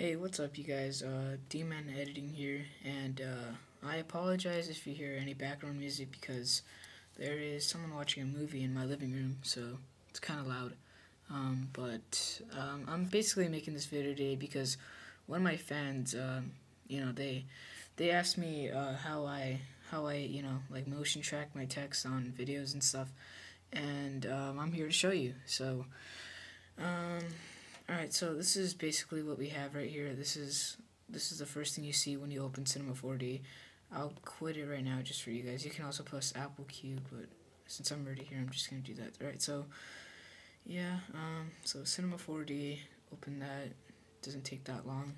Hey, what's up, you guys? D-Man Editing here, and I apologize if you hear any background music because there is someone watching a movie in my living room, so it's kind of loud. But I'm basically making this video today because one of my fans, they asked me how I like motion track my text on videos and stuff, and I'm here to show you. Um, Alright, so this is basically what we have right here. This is the first thing you see when you open Cinema 4D. I'll quit it right now just for you guys. You can also press Apple Cube, but since I'm already here, I'm just gonna do that. Alright, so yeah, so Cinema 4D, open that. Doesn't take that long.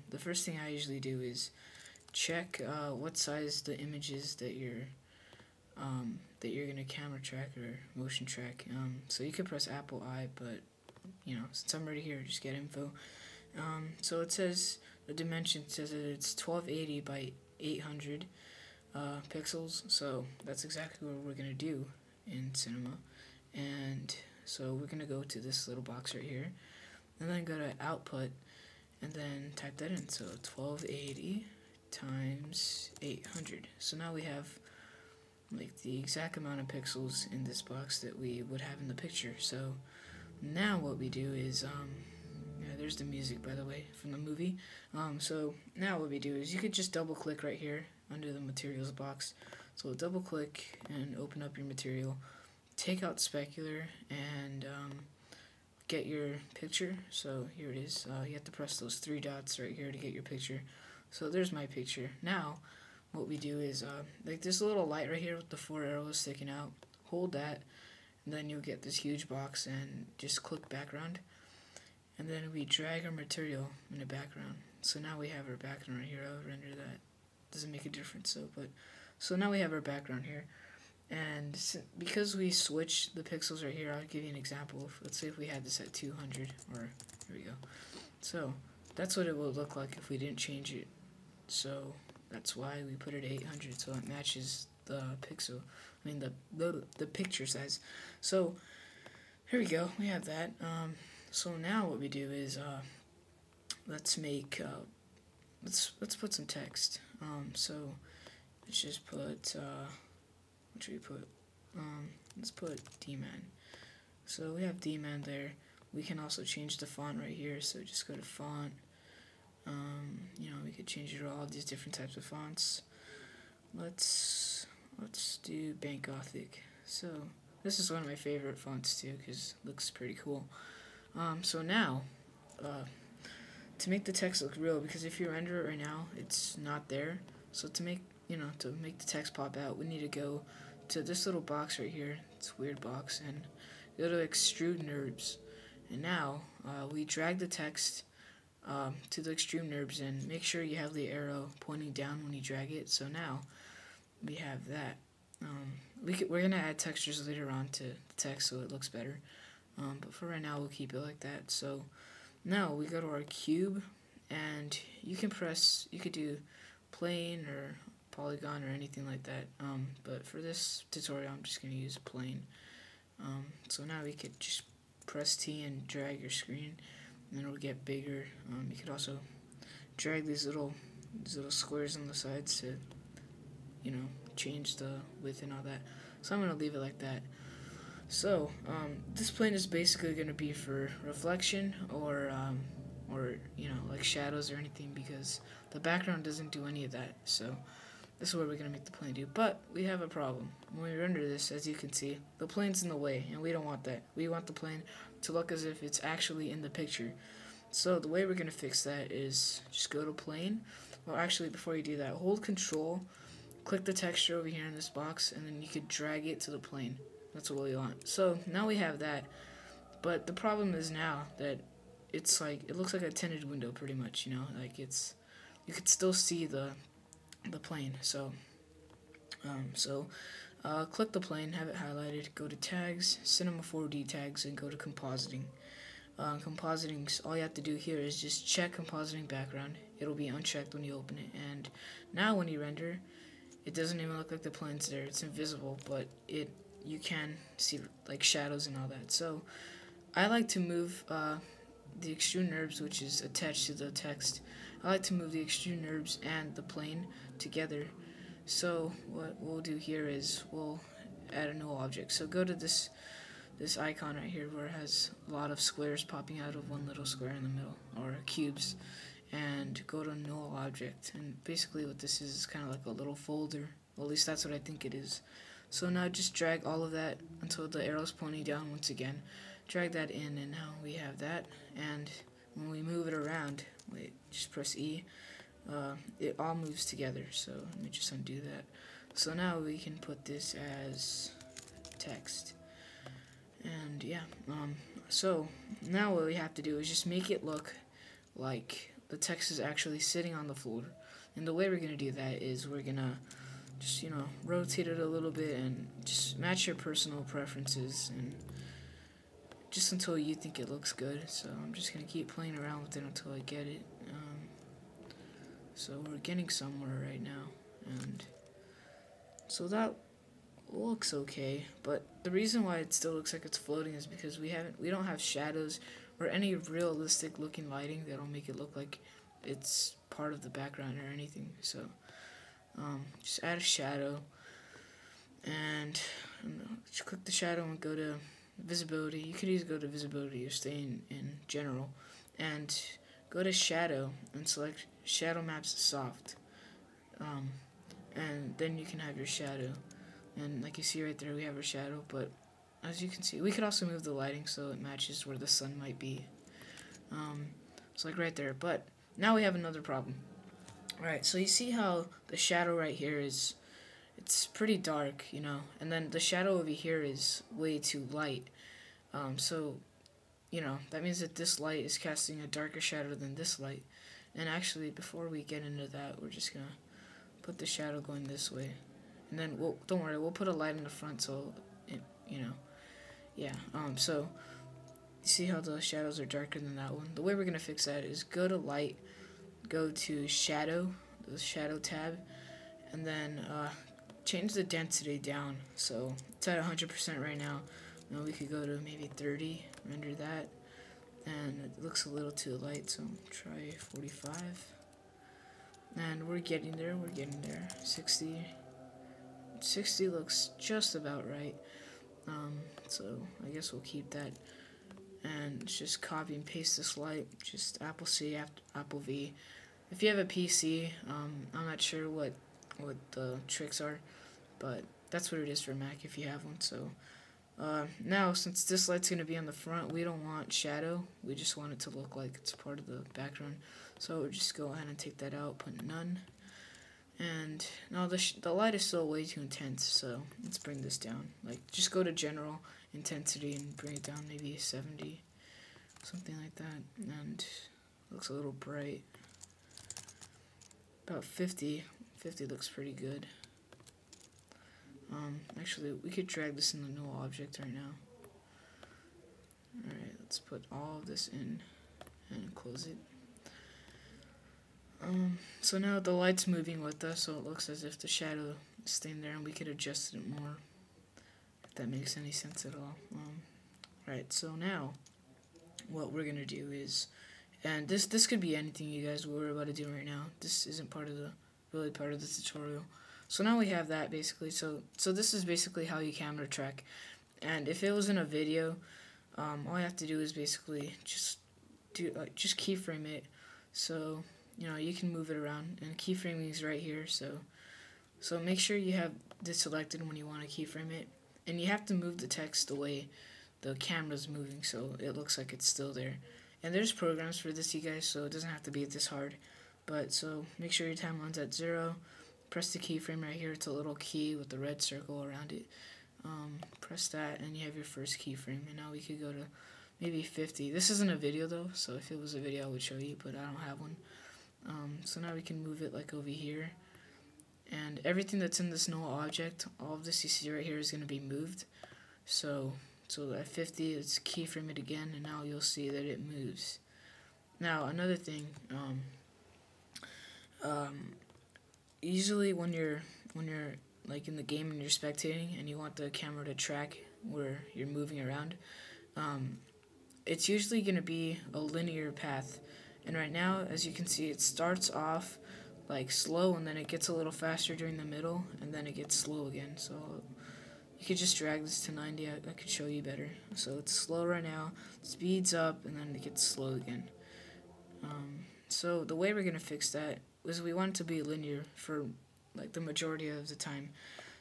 The first thing I usually do is check what size the images that you're gonna camera track or motion track. So you can press Apple I, but since I'm already here, just get info. So it says the dimension says that it's 1280 by 800 pixels. So that's exactly what we're gonna do in Cinema. And so we're gonna go to this little box right here, and then go to output, and then type that in. So 1280 times 800. So now we have like the exact amount of pixels in this box that we would have in the picture. So now what we do is yeah, there's the music, by the way, from the movie. So now what we do is you could just double click right here under the materials box. So double click and open up your material, take out specular, and get your picture. So here it is. You have to press those three dots right here to get your picture. So there's my picture. Now what we do is like this little light right here with the four arrows sticking out, hold that, and then you'll get this huge box, and just click background, and then we drag our material in the background. So now we have our background right here. I'll render that. Doesn't make a difference, so now we have our background here, and because we switch the pixels right here, I'll give you an example. Let's say if we had this at 200, or here we go. So that's what it will look like if we didn't change it. So that's why we put it at 800, so it matches the pixel. I mean the picture size. So here we go. We have that. So now what we do is let's make let's put some text. So let's just put what should we put? Let's put D-Man. So we have D-Man there. We can also change the font right here. So just go to font. We could change it to all these different types of fonts. Let's do Bank Gothic. So this is one of my favorite fonts too because it looks pretty cool. So now to make the text look real, because if you render it right now, it's not there. So to make the text pop out, we need to go to this little box right here. It's a weird box, and go to Extrude NURBS. And now we drag the text to the extreme NURBS, and make sure you have the arrow pointing down when you drag it. So now we have that. We're gonna add textures later on to the text so it looks better. But for right now, we'll keep it like that. So now we go to our cube, and you could do plane or polygon or anything like that. But for this tutorial, I'm just gonna use plane. So now we could just press T and drag your screen, and then it'll get bigger. You could also drag these little squares on the sides to change the width and all that. So I'm gonna leave it like that. So this plane is basically gonna be for reflection or like shadows or anything, because the background doesn't do any of that. So this is what we're gonna make the plane do. But we have a problem. When we render this, as you can see, the plane's in the way, and we don't want that. We want the plane to look as if it's actually in the picture. So the way we're gonna fix that is just go to plane. Well, actually, before you do that, hold Control, click the texture over here in this box, and then you could drag it to the plane. That's what we want. So now we have that, but the problem is now that it's like it looks like a tinted window pretty much. Like you could still see the plane. So click the plane, have it highlighted, go to tags, Cinema 4D tags, and go to compositing. Compositing, all you have to do here is just check compositing background. It'll be unchecked when you open it, and now when you render, it doesn't even look like the plane's there. It's invisible, but you can see like shadows and all that. So I like to move the extrude NURBS, which is attached to the text. I like to move the extrude NURBS and the plane together. So what we'll do here is we'll add a new object. So go to this icon right here where it has a lot of squares popping out of one little square in the middle, or cubes, and go to null object. And basically what this is kind of like a little folder. Well, at least that's what I think it is. So now just drag all of that until the arrow's pointing down once again. Drag that in, and now we have that. And when we move it around, wait, just press E, it all moves together. So let me just undo that. So now we can put this as text. And yeah, so now what we have to do is just make it look like the text is actually sitting on the floor. And the way we're going to do that is we're going to just, rotate it a little bit and just match your personal preferences, and just until you think it looks good. So I'm just going to keep playing around with it until I get it. So we're getting somewhere right now, and so that looks okay, but the reason why it still looks like it's floating is because we don't have shadows or any realistic looking lighting that'll make it look like it's part of the background or anything. So just add a shadow, and just click the shadow and go to visibility. You could either go to visibility or stay in general, and go to shadow and select shadow maps soft, and then you can have your shadow. And like you see right there, we have our shadow, but as you can see, we could also move the lighting so it matches where the sun might be. So like right there, but now we have another problem. Alright, so you see how the shadow right here it's pretty dark, and then the shadow over here is way too light. So, that means that this light is casting a darker shadow than this light. And actually, before we get into that, we're just gonna put the shadow going this way. And then, don't worry, we'll put a light in the front, so, yeah. So, you see how the shadows are darker than that one? The way we're gonna fix that is go to light, go to shadow, the shadow tab, and then change the density down. So it's at 100% right now. Now we could go to maybe 30, render that, and it looks a little too light, so try 45. And we're getting there. 60 looks just about right. So I guess we'll keep that. And just copy and paste this light, just Apple C, Apple V. If you have a PC, I'm not sure what the tricks are, but that's what it is for Mac if you have one. So now, since this light's going to be on the front, we don't want shadow, we just want it to look like it's part of the background. So we'll just go ahead and take that out, put none. And now the light is still way too intense, so let's bring this down. Like, just go to general intensity and bring it down maybe 70, something like that. And it looks a little bright. About 50 looks pretty good. Actually, we could drag this in the null object right now. Alright, let's put all of this in and close it. So now the light's moving with us, so it looks as if the shadow is staying there, and we could adjust it more, if that makes any sense at all. Right, so now what we're gonna do is, and this could be anything you guys were about to do right now. This isn't really part of the tutorial. So now we have that basically. So this is basically how you camera track. And if it was in a video, all you have to do is basically just keyframe it. So you can move it around, and keyframing is right here. So make sure you have this selected when you want to keyframe it, and you have to move the text the way the camera's moving, so it looks like it's still there. And there's programs for this, you guys, so it doesn't have to be this hard. But so make sure your timeline's at 0. Press the keyframe right here. It's a little key with the red circle around it. Press that, and you have your first keyframe. And now we could go to maybe 50. This isn't a video though, so if it was a video I would show you, but I don't have one. So now we can move it like over here. And everything that's in this null object, all of this you see right here is going to be moved. So at 50, let's keyframe it again, and now you'll see that it moves. Now another thing, usually when you're like in the game and you're spectating and you want the camera to track where you're moving around, it's usually going to be a linear path. And right now, as you can see, it starts off like slow and then it gets a little faster during the middle and then it gets slow again. So you could just drag this to 90. I could show you better. So it's slow right now, speeds up, and then it gets slow again. So the way we're going to fix that is we want it to be linear for like the majority of the time.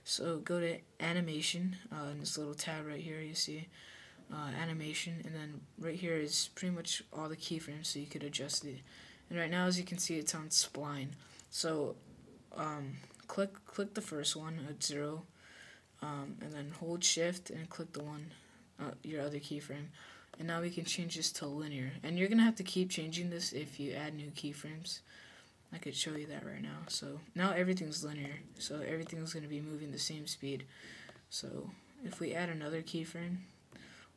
So go to animation, in this little tab right here you see animation, and then right here is pretty much all the keyframes, so you could adjust it. And right now, as you can see, it's on spline. So click the first one at 0, and then hold shift and click the one, your other keyframe. And now we can change this to linear. And you're gonna have to keep changing this if you add new keyframes. I could show you that right now. So now everything's linear, so everything's gonna be moving the same speed. So if we add another keyframe,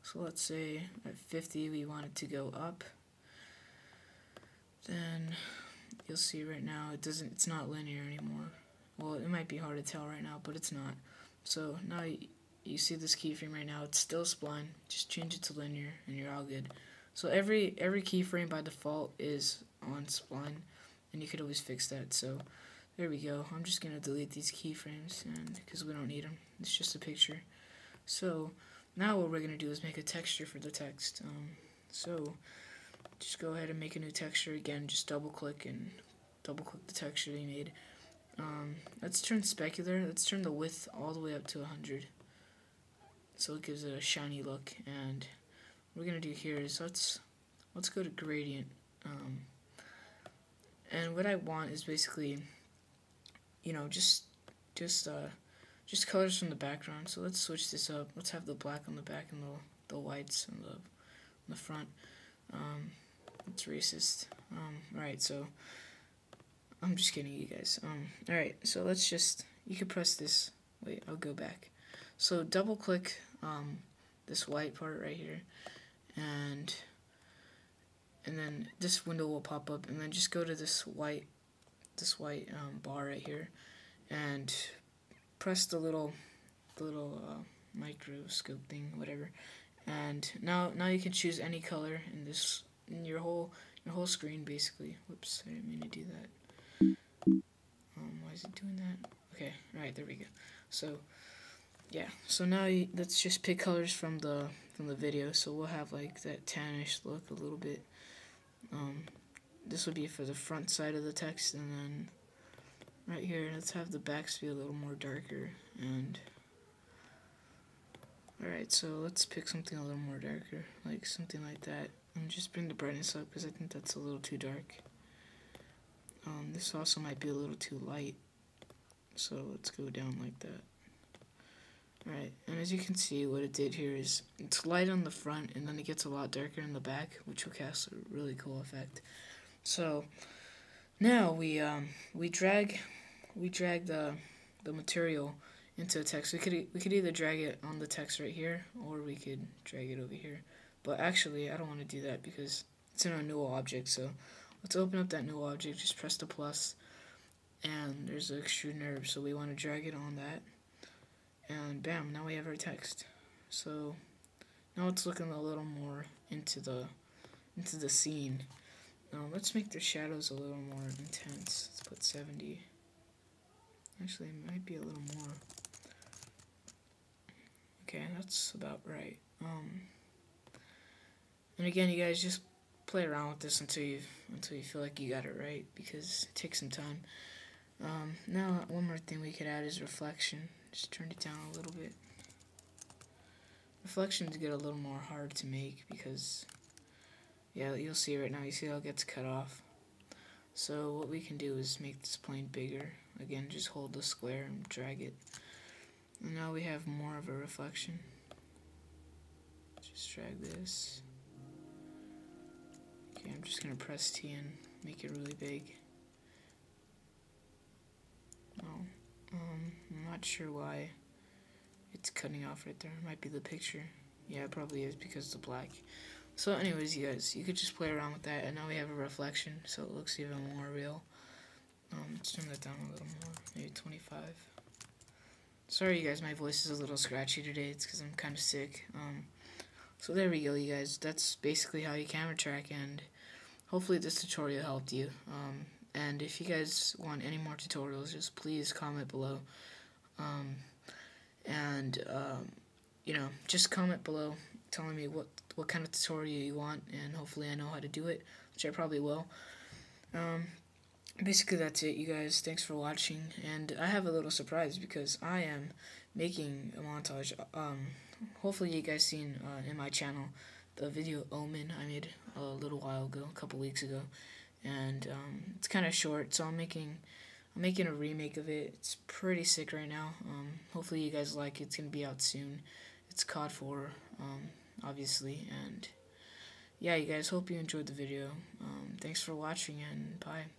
so let's say at 50 we want it to go up, then you'll see right now it's not linear anymore. Well, it might be hard to tell right now, but it's not. So now you see this keyframe right now, it's still spline, just change it to linear and you're all good. So every keyframe by default is on spline, and you could always fix that. So there we go. I'm just gonna delete these keyframes and because we don't need them. It's just a picture. So now what we're gonna do is make a texture for the text. So just go ahead and make a new texture again. Just double click the texture they made. Let's turn specular. Let's turn the width all the way up to 100, so it gives it a shiny look. And what we're gonna do here is let's go to gradient. And what I want is basically, just colors from the background. So let's switch this up. Let's have the black on the back and the whites on the front. It's racist. Alright, so I'm just kidding, you guys. Alright, so let's you could press this. Wait, I'll go back. So double click this white part right here, and then this window will pop up, and then just go to this white bar right here, and press the little microscope thing, whatever. And now you can choose any color in your whole screen basically. Whoops, I didn't mean to do that. Why is it doing that? Okay, right, there we go. So yeah, so now let's just pick colors from the video. So we'll have like that tannish look a little bit. This would be for the front side of the text, and then right here let's have the backs be a little more darker. And alright, so let's pick something a little more darker, like something like that, and just bring the brightness up because I think that's a little too dark. This also might be a little too light, so let's go down like that. Alright, and as you can see, what it did here is it's light on the front and then it gets a lot darker in the back, which will cast a really cool effect. So now we drag the material into a text. We could either drag it on the text right here, or we could drag it over here. But actually, I don't want to do that because it's in our new object. So let's open up that new object. Just press the plus, and there's an extrude nerve. So we want to drag it on that, and bam! Now we have our text. So now it's looking a little more into the scene. Now let's make the shadows a little more intense. Let's put 70. Actually, it might be a little more. Okay, that's about right. And again, you guys just play around with this until you feel like you got it right, because it takes some time. Now one more thing we could add is reflection. Just turn it down a little bit. Reflections get a little more hard to make because, yeah, you'll see right now. You see how it gets cut off. So what we can do is make this plane bigger. Again, just hold the square and drag it. And now we have more of a reflection. Just drag this. Okay, I'm just gonna press T and make it really big. I'm not sure why it's cutting off right there. It might be the picture. Yeah, it probably is because of the black. So anyways, you guys, you could just play around with that, and now we have a reflection, so it looks even more real. Let's turn that down a little more, maybe 25. Sorry, you guys, my voice is a little scratchy today. It's because I'm kind of sick. So there we go, you guys. That's basically how you camera track, and hopefully this tutorial helped you. And if you guys want any more tutorials, just please comment below. Um, and just comment below telling me what kind of tutorial you want, and hopefully I know how to do it, which I probably will. Basically that's it, you guys. Thanks for watching, and I have a little surprise because I am making a montage. Hopefully you guys seen in my channel the video Omen I made a little while ago, a couple weeks ago, and it's kind of short, so I'm making a remake of it. It's pretty sick right now. Hopefully you guys like it. It's gonna be out soon. It's COD 4, obviously, and yeah, you guys, hope you enjoyed the video. Thanks for watching, and bye.